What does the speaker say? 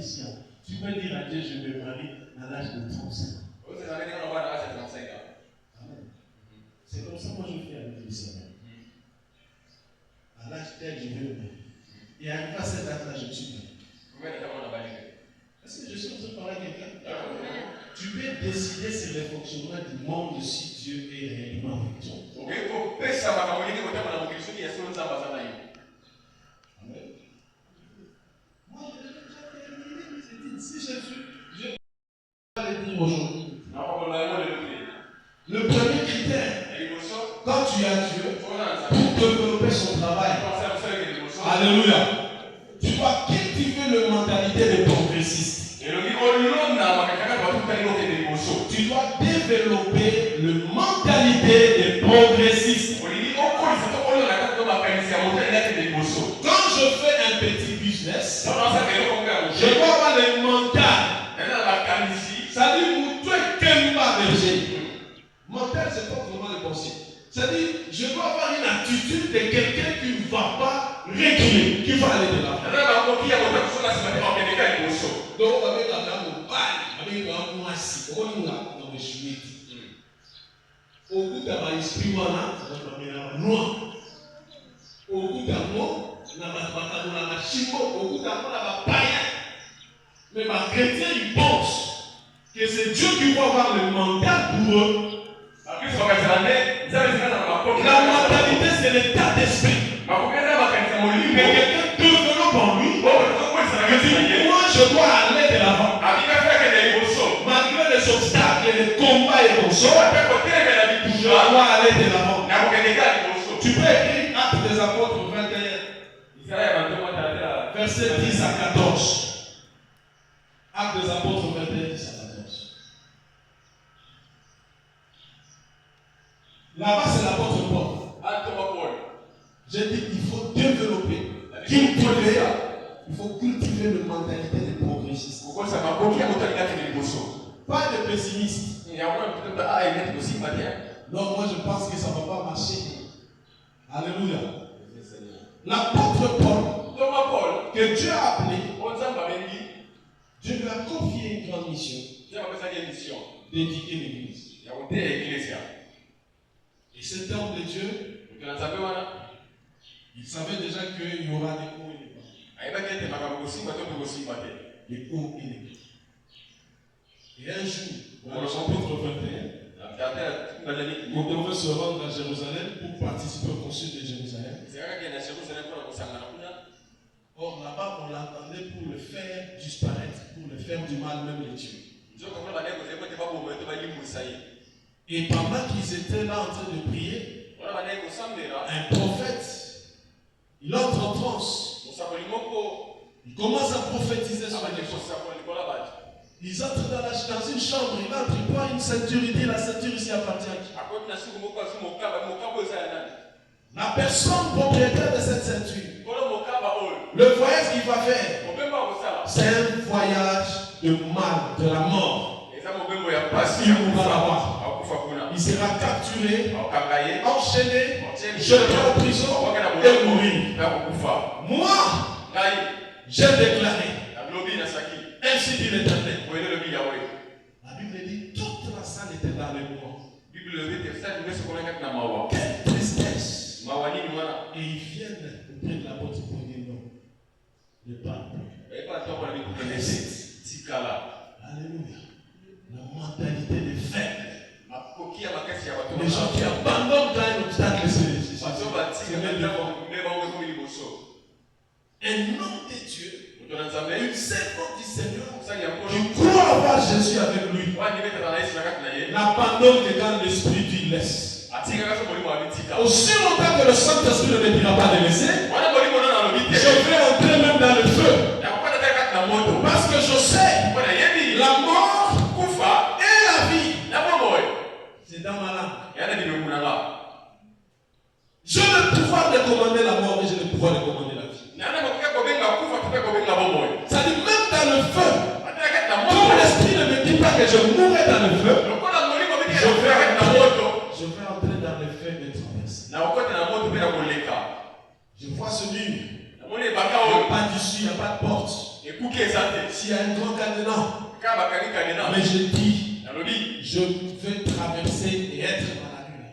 ici, tu peux dire à Dieu, je me marie à l'âge de 35 ans. Amen. C'est comme ça que moi je fais avec le Seigneur. À l'âge tel, je veux me marier. Et arrivé à cette date-là, je me suis marié. Est-ce que je suis en train de parler à quelqu'un? Tu peux décider sur le fonctionnement du monde si Dieu est réellement avec toi. Amen. Moi, je vais déjà terminer mes études. Si je vais le dire aujourd'hui. Le premier critère, quand tu as Dieu, pour développer son travail, alléluia, tu dois cultiver la mentalité de progressiste. Tu dois développer la mentalité de progressiste. Quand je fais un petit business, je dois avoir le mental. C'est-à-dire, vous êtes pas berger. Mental, c'est pas vraiment le conseil. C'est-à-dire, je dois avoir une attitude de quelqu'un qui ne va pas reculer, qui va aller de l'avant. Donc, on va mettre la dame au bail, avec un moisi, on va nous la dans les chemises. Au bout d'un esprit, on a noir. Au bout d'un mot, on a la chimo, au bout d'un mot, on a la païen. Mais ma chrétien, il pense que c'est Dieu qui va avoir le mental pour eux. La mentalité, c'est l'état d'esprit. Mais quelqu'un développe en lui. Moi, je dois aller de l'avant. Malgré les obstacles, les combats et les sorts, je dois aller de l'avant. Tu peux écrire Actes des Apôtres 21, verset 10 à 14. Actes des Apôtres 21, 10 à 14. Là-bas, c'est l'apôtre Paul. J'ai dit qu'il faut développer, il faut cultiver une mentalité de progressiste. Pas de pessimiste. Non, moi je pense que ça ne va pas marcher. Alléluia. L'apôtre Paul, que Dieu a appelé, Dieu lui a confié une grande mission d'éduquer l'église. Et cet homme de Dieu, il savait déjà qu'il y aura des hauts et des bas. Les hauts et les bas. Et un jour, dans le chapitre 21, il devait se rendre à Jérusalem pour participer au concile de Jérusalem. Or, là-bas, on l'attendait pour le faire disparaître, pour le faire du mal, même les tuer. Et pendant qu'ils étaient là en train de prier, un prophète, il entre en transe. Il commence à prophétiser sur les choses. Ils entrent dans une chambre, il entre, il prend une ceinture, il dit la ceinture ici appartient à qui? La personne propriétaire de cette ceinture, le voyage qu'il va faire, c'est un voyage de mal, de la mort. Parce qu'il mourra là-bas. Il sera capturé, enchaîné, jeté en prison et mourir. Moi, j'ai déclaré, ainsi dit l'Éternel. La Bible dit toute la salle était dans le mois. Quelle tristesse. Et ils viennent auprès de la porte pour dire non. Ne parle plus. Alléluia. La mentalité des faibles. Les gens qui abandonnent quand un obstacle se un homme de Dieu, une servante du Seigneur, qui croit avoir Jésus avec lui, n'abandonne que quand l'Esprit dit laisse. Aussi longtemps que le Saint-Esprit ne me dira pas de laisser, je vais entrer même dans le feu. Parce que je sais la mort et la vie. C'est dans ma langue. J'ai le pouvoir de commander la mort, mais j'ai le pouvoir de commander la vie. C'est-à-dire même dans le feu. Comme l'esprit ne me dit pas que je mourrai dans le feu, je vais entrer dans le feu de traverser. Je vois celui là-dessus, il n'y a pas de porte. S'il y a un grand cadenas, mais je dis, je vais traverser et être dans la lune.